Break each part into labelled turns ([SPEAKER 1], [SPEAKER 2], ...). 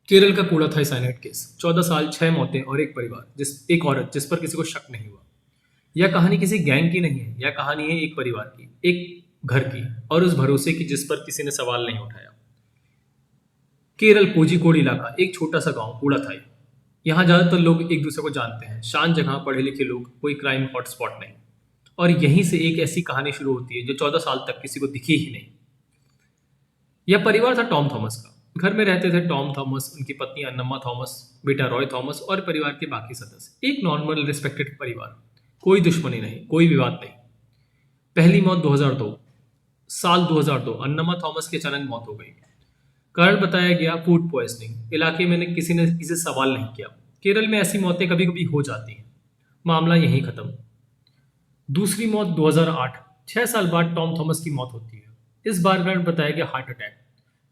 [SPEAKER 1] केरल का कूड़ा था साइनाइड केस। 14 साल, 6 मौतें और एक परिवार, एक औरत जिस पर किसी को शक नहीं हुआ। यह कहानी किसी गैंग की नहीं है, यह कहानी है एक परिवार की, एक घर की, और उस भरोसे की जिस पर किसी ने सवाल नहीं उठाया। केरल कोझिकोड इलाका, एक छोटा सा गांव कूड़ाथाई। यहाँ ज्यादातर लोग एक दूसरे को जानते हैं, शांत जगह, पढ़े लिखे लोग, कोई क्राइम हॉटस्पॉट नहीं। और यहीं से एक ऐसी कहानी शुरू होती है जो 14 साल तक किसी को दिखी ही नहीं। यह परिवार था टॉम थॉमस का। घर में रहते थे टॉम थॉमस, उनकी पत्नी अन्नमा थॉमस, बेटा रॉय थॉमस और परिवार के बाकी सदस्य। एक नॉर्मल रिस्पेक्टेड परिवार, कोई दुश्मनी नहीं, कोई विवाद नहीं। पहली मौत 2002, साल 2002, अन्नमा थॉमस की अचानक मौत हो गई। कारण बताया गया फूड पॉइजनिंग। इलाके में किसी ने इसे सवाल नहीं किया। केरल में ऐसी मौतें कभी कभी हो जाती हैं, मामला यहीं खत्म। दूसरी मौत 2008, 6 साल बाद टॉम थॉमस की मौत होती है। इस बार कारण बताया गया हार्ट अटैक।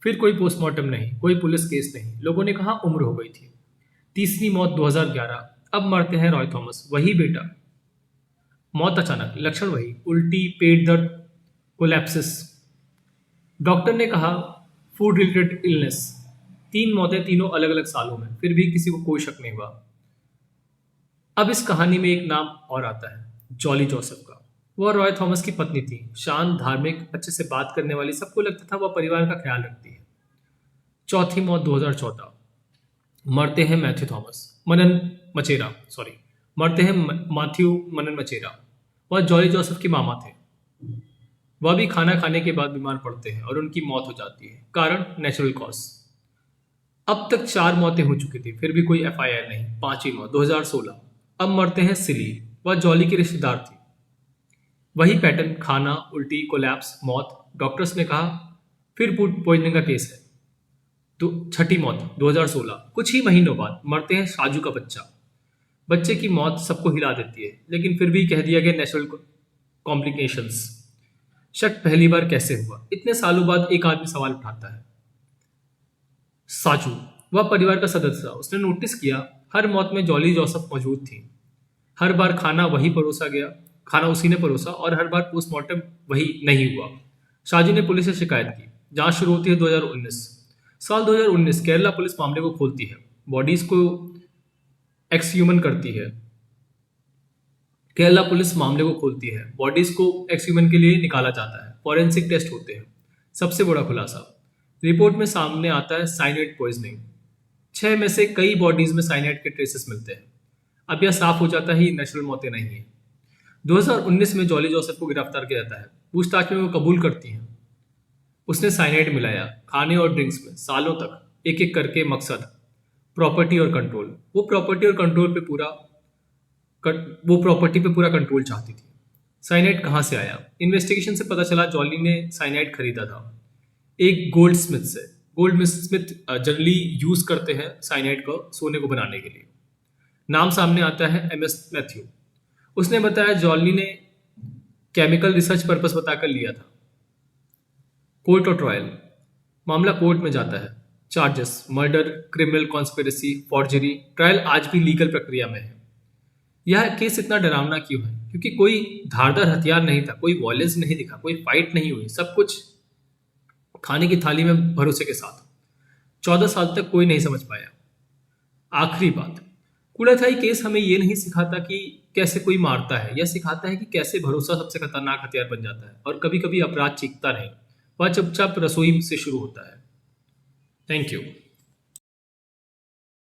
[SPEAKER 1] फिर कोई पोस्टमार्टम नहीं, कोई पुलिस केस नहीं, लोगों ने कहा उम्र हो गई थी। तीसरी मौत 2011, अब मरते हैं रॉय थॉमस, वही बेटा। मौत अचानक, लक्षण वही, उल्टी, पेट दर्द, कोलैप्सिस। डॉक्टर ने कहा फूड रिलेटेड इलनेस। 3 मौतें, तीनों अलग अलग सालों में, फिर भी किसी को कोई शक नहीं हुआ। अब इस कहानी में एक नाम और आता है, जॉली जोसेफ का। वह रॉय थॉमस की पत्नी थी, शांत, धार्मिक, अच्छे से बात करने वाली, सबको लगता था वह परिवार का ख्याल रखती है। चौथी मौत 2014, मरते हैं मैथ्यू थॉमस, मनन मचेरा, सॉरी, मरते हैं मैथ्यू मनन मचेरा। वह जॉली जोसेफ के मामा थे। वह भी खाना खाने के बाद बीमार पड़ते हैं और उनकी मौत हो जाती है। कारण नेचुरल कॉज। अब तक 4 मौतें हो चुकी थी, फिर भी कोई एफआईआर नहीं। 5वीं मौत 2016, अब मरते हैं सिली। वह जॉली की रिश्तेदार थी। वही पैटर्न, खाना, उल्टी, कोलैप्स, मौत। डॉक्टर्स ने कहा फिर फूड पॉइजनिंग का केस है। तो 6ठी मौत 2016, कुछ ही महीनों बाद मरते हैं साजू का बच्चा। बच्चे की मौत सबको हिला देती है, लेकिन फिर भी कह दिया गया नेचुरल कॉम्प्लिकेशंस। शक पहली बार कैसे हुआ? इतने सालों बाद एक आदमी सवाल उठाता है, साजू। वह परिवार का सदस्य था। उसने नोटिस किया हर मौत में जॉली जोसेफ मौजूद थी। हर बार खाना वही परोसा गया, खाना उसी ने परोसा, और हर बार पोस्टमार्टम वही नहीं हुआ। साजू ने पुलिस से शिकायत की। जांच शुरू होती है 2019। साल 2019, केरला पुलिस मामले को खोलती है, बॉडीज को एक्सह्यूमन करती है। केरला पुलिस मामले को खोलती है, बॉडीज को एक्सह्यूमन के लिए निकाला जाता है, फॉरेंसिक टेस्ट होते हैं। सबसे बड़ा खुलासा, रिपोर्ट में सामने आता है साइनाइड पॉइजनिंग। 6 में से कई बॉडीज में साइनाइड के ट्रेसेस मिलते हैं। अब यह साफ हो जाता है ये नेचुरल मौतें नहीं है। 2019 में जॉली जोसेफ को गिरफ्तार किया जाता है। पूछताछ में वो कबूल करती हैं, उसने साइनाइड मिलाया खाने और ड्रिंक्स में, सालों तक, एक एक करके। मकसद प्रॉपर्टी और कंट्रोल। वो प्रॉपर्टी पे पूरा कंट्रोल चाहती थी। साइनाइड कहाँ से आया? इन्वेस्टिगेशन से पता चला जॉली ने साइनाइड खरीदा था एक गोल्ड स्मिथ से। गोल्ड स्मिथ जनरली यूज करते हैं साइनाइड को सोने को बनाने के लिए। नाम सामने आता है MS मैथ्यू। उसने बताया जॉली ने केमिकल रिसर्च पर्पस बताकर लिया था। कोर्ट और ट्रायल, मामला कोर्ट में जाता है। Charges murder, criminal conspiracy, forgery. Trial आज भी लीगल प्रक्रिया में है। यह केस इतना डरावना क्यों है? क्योंकि कोई धारदार हथियार नहीं था, कोई वॉयलेंस नहीं दिखा, कोई फाइट नहीं हुई, सब कुछ खाने की थाली में भरोसे के साथ। 14 साल तक कोई नहीं समझ पाया। आखिरी बात, कूड़ाथाई केस हमें यह नहीं सिखाता कि कैसे कोई मारता है, यह सिखाता है कि कैसे भरोसा सबसे खतरनाक हथियार बन जाता है। और कभी कभी अपराध चीखता नहीं, वह चुपचाप रसोई से शुरू होता है। Thank you.